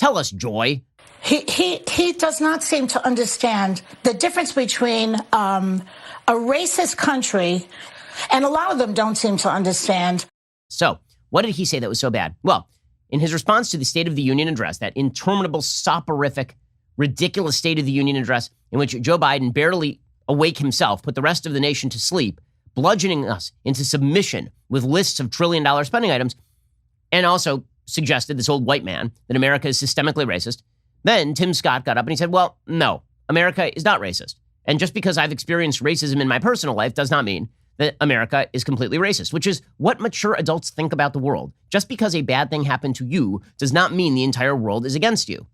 Tell us, Joy. He does not seem to understand the difference between a racist country, and a lot of them don't seem to understand. So, what did he say that was so bad? Well, in his response to the State of the Union address, that interminable, soporific, ridiculous State of the Union address in which Joe Biden, barely awake himself, put the rest of the nation to sleep, bludgeoning us into submission with lists of trillion-dollar spending items, and also suggested, this old white man, that America is systemically racist. Then Tim Scott got up and he said, well, no, America is not racist. And just because I've experienced racism in my personal life does not mean that America is completely racist, which is what mature adults think about the world. Just because a bad thing happened to you does not mean the entire world is against you.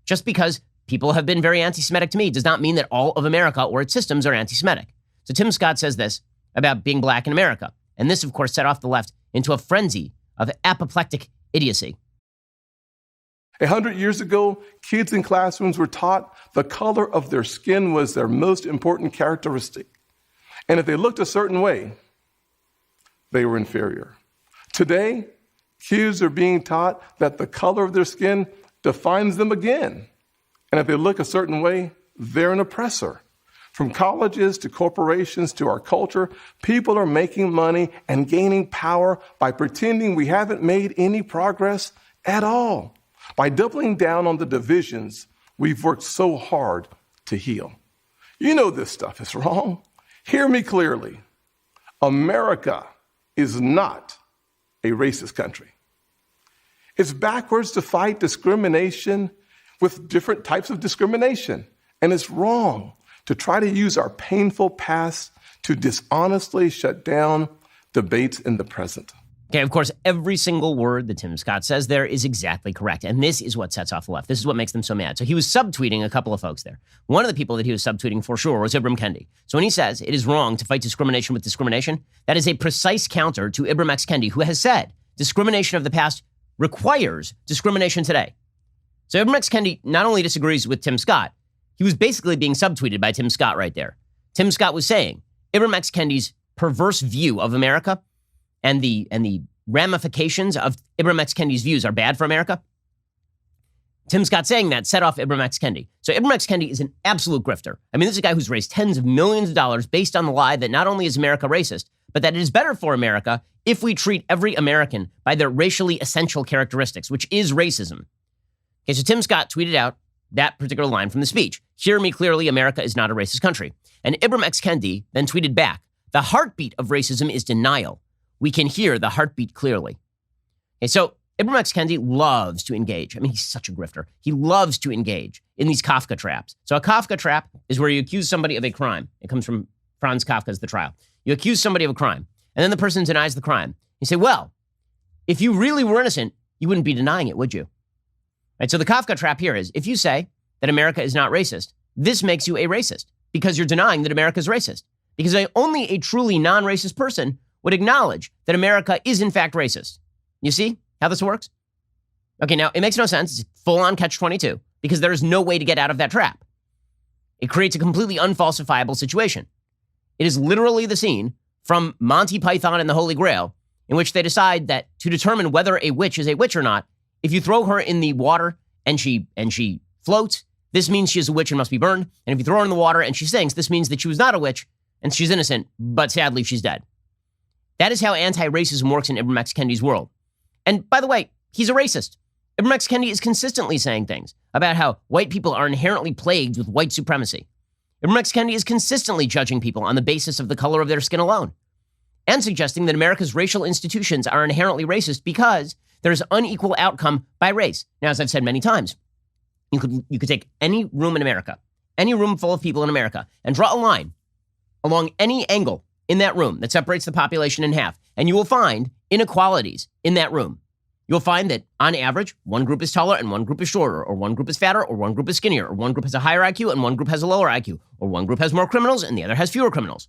Just because people have been very anti-Semitic to me does not mean that all of America or its systems are anti-Semitic. So Tim Scott says this about being black in America. And this, of course, set off the left into a frenzy of apoplectic idiocy. 100 years ago, kids in classrooms were taught the color of their skin was their most important characteristic. And if they looked a certain way, they were inferior. Today, kids are being taught that the color of their skin defines them again. And if they look a certain way, they're an oppressor. From colleges to corporations to our culture, people are making money and gaining power by pretending we haven't made any progress at all, by doubling down on the divisions we've worked so hard to heal. You know this stuff is wrong. Hear me clearly. America is not a racist country. It's backwards to fight discrimination with different types of discrimination. And it's wrong to try to use our painful past to dishonestly shut down debates in the present. Okay, of course, every single word that Tim Scott says there is exactly correct. And this is what sets off the left. This is what makes them so mad. So he was subtweeting a couple of folks there. One of the people that he was subtweeting for sure was Ibram Kendi. So when he says it is wrong to fight discrimination with discrimination, that is a precise counter to Ibram X. Kendi, who has said discrimination of the past requires discrimination today. So Ibram X. Kendi not only disagrees with Tim Scott, he was basically being subtweeted by Tim Scott right there. Tim Scott was saying Ibram X. Kendi's perverse view of America and the ramifications of Ibram X. Kendi's views are bad for America. Tim Scott saying that set off Ibram X. Kendi. So Ibram X. Kendi is an absolute grifter. I mean, this is a guy who's raised tens of millions of dollars based on the lie that not only is America racist, but that it is better for America if we treat every American by their racially essential characteristics, which is racism. Okay, so Tim Scott tweeted out that particular line from the speech. Hear me clearly, America is not a racist country. And Ibram X. Kendi then tweeted back, the heartbeat of racism is denial. We can hear the heartbeat clearly. Okay, so Ibram X. Kendi loves to engage. I mean, he's such a grifter. He loves to engage in these Kafka traps. So a Kafka trap is where you accuse somebody of a crime. It comes from Franz Kafka's The Trial. You accuse somebody of a crime, and then the person denies the crime. You say, well, if you really were innocent, you wouldn't be denying it, would you? Right, so the Kafka trap here is, if you say that America is not racist, this makes you a racist because you're denying that America is racist. Because only a truly non-racist person would acknowledge that America is in fact racist. You see how this works? Okay, now it makes no sense. It's full-on catch-22 because there is no way to get out of that trap. It creates a completely unfalsifiable situation. It is literally the scene from Monty Python and the Holy Grail in which they decide that to determine whether a witch is a witch or not, if you throw her in the water and she floats, this means she is a witch and must be burned. And if you throw her in the water and she sinks, this means that she was not a witch and she's innocent, but sadly she's dead. That is how anti-racism works in Ibram X. Kendi's world. And by the way, he's a racist. Ibram X. Kendi is consistently saying things about how white people are inherently plagued with white supremacy. Ibram X. Kendi is consistently judging people on the basis of the color of their skin alone and suggesting that America's racial institutions are inherently racist because there is unequal outcome by race. Now, as I've said many times, you could take any room in America, any room full of people in America, and draw a line along any angle in that room that separates the population in half, and you will find inequalities in that room. You'll find that, on average, one group is taller and one group is shorter, or one group is fatter, or one group is skinnier, or one group has a higher IQ and one group has a lower IQ, or one group has more criminals and the other has fewer criminals.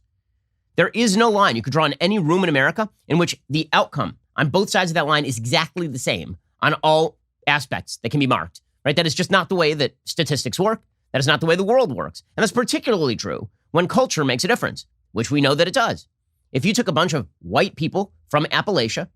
There is no line you could draw in any room in America in which the outcome on both sides of that line is exactly the same on all aspects that can be marked, right? That is just not the way that statistics work. That is not the way the world works. And that's particularly true when culture makes a difference, which we know that it does. If you took a bunch of white people from Appalachia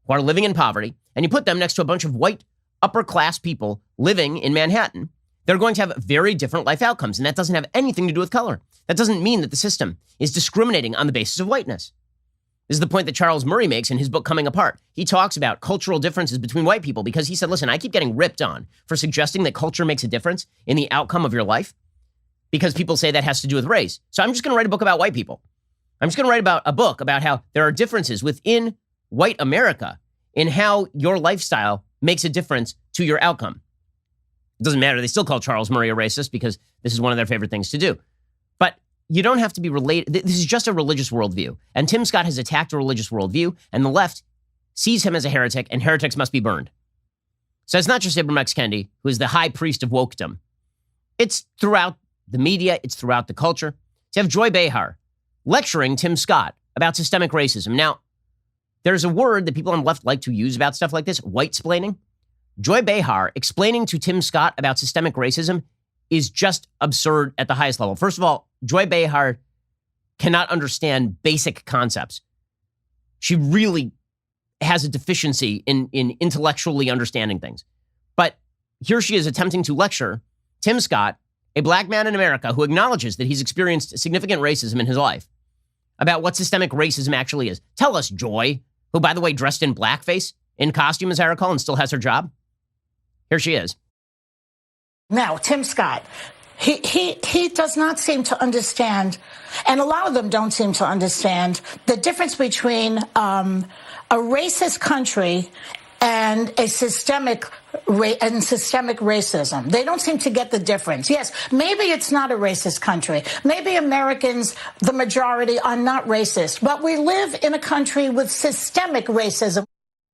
who are living in poverty and you put them next to a bunch of white upper-class people living in Manhattan, they're going to have very different life outcomes. And that doesn't have anything to do with color. That doesn't mean that the system is discriminating on the basis of whiteness. This is the point that Charles Murray makes in his book, Coming Apart. He talks about cultural differences between white people because he said, listen, I keep getting ripped on for suggesting that culture makes a difference in the outcome of your life because people say that has to do with race. So I'm just going to write a book about white people. I'm just going to write about a book about how there are differences within white America in how your lifestyle makes a difference to your outcome. It doesn't matter. They still call Charles Murray a racist because this is one of their favorite things to do. But you don't have to be related. This is just a religious worldview. And Tim Scott has attacked a religious worldview, and the left sees him as a heretic, and heretics must be burned. So it's not just Ibram X. Kendi, who is the high priest of wokedom. It's throughout the media. It's throughout the culture. So you have Joy Behar lecturing Tim Scott about systemic racism. Now, there's a word that people on the left like to use about stuff like this, white-splaining. Joy Behar explaining to Tim Scott about systemic racism is just absurd at the highest level. First of all, Joy Behar cannot understand basic concepts. She really has a deficiency in intellectually understanding things. But here she is attempting to lecture Tim Scott, a black man in America who acknowledges that he's experienced significant racism in his life, about what systemic racism actually is. Tell us, Joy, who, by the way, dressed in blackface, in costume, as I recall, and still has her job. Here she is. Now, Tim Scott, he does not seem to understand, and a lot of them don't seem to understand, the difference between a racist country and a systemic racism. They don't seem to get the difference. Yes, maybe it's not a racist country. Maybe Americans, the majority, are not racist. But we live in a country with systemic racism.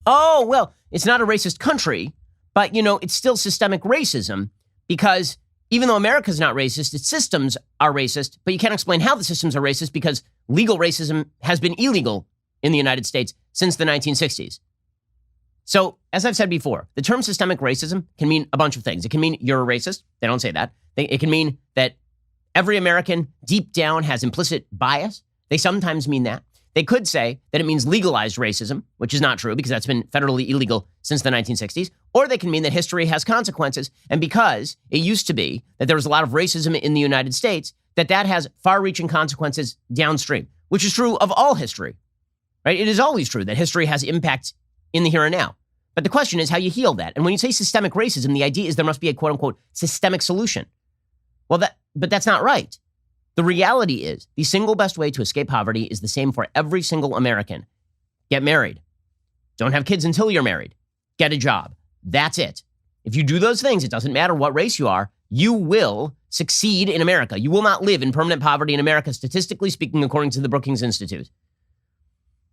Oh, well, it's not a racist country, but, it's still systemic racism because even though America's not racist, its systems are racist, but you can't explain how the systems are racist because legal racism has been illegal in the United States since the 1960s. So, as I've said before, the term systemic racism can mean a bunch of things. It can mean you're a racist. They don't say that. It can mean that every American deep down has implicit bias. They sometimes mean that. They could say that it means legalized racism, which is not true because that's been federally illegal since the 1960s. Or they can mean that history has consequences. And because it used to be that there was a lot of racism in the United States, that has far-reaching consequences downstream, which is true of all history, right? It is always true that history has impact in the here and now. But the question is how you heal that. And when you say systemic racism, the idea is there must be a quote-unquote systemic solution. But that's not right. The reality is the single best way to escape poverty is the same for every single American. Get married. Don't have kids until you're married. Get a job. That's it. If you do those things, it doesn't matter what race you are, you will succeed in America. You will not live in permanent poverty in America, statistically speaking, according to the Brookings Institute.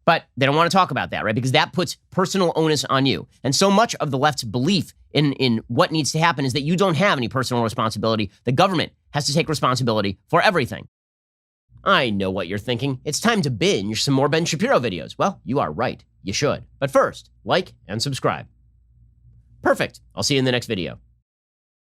But they don't want to talk about that, right? Because that puts personal onus on you. And so much of the left's belief in what needs to happen is that you don't have any personal responsibility. The government has to take responsibility for everything. I know what you're thinking. It's time to binge some more Ben Shapiro videos. Well, you are right. You should. But first, like and subscribe. Perfect. I'll see you in the next video.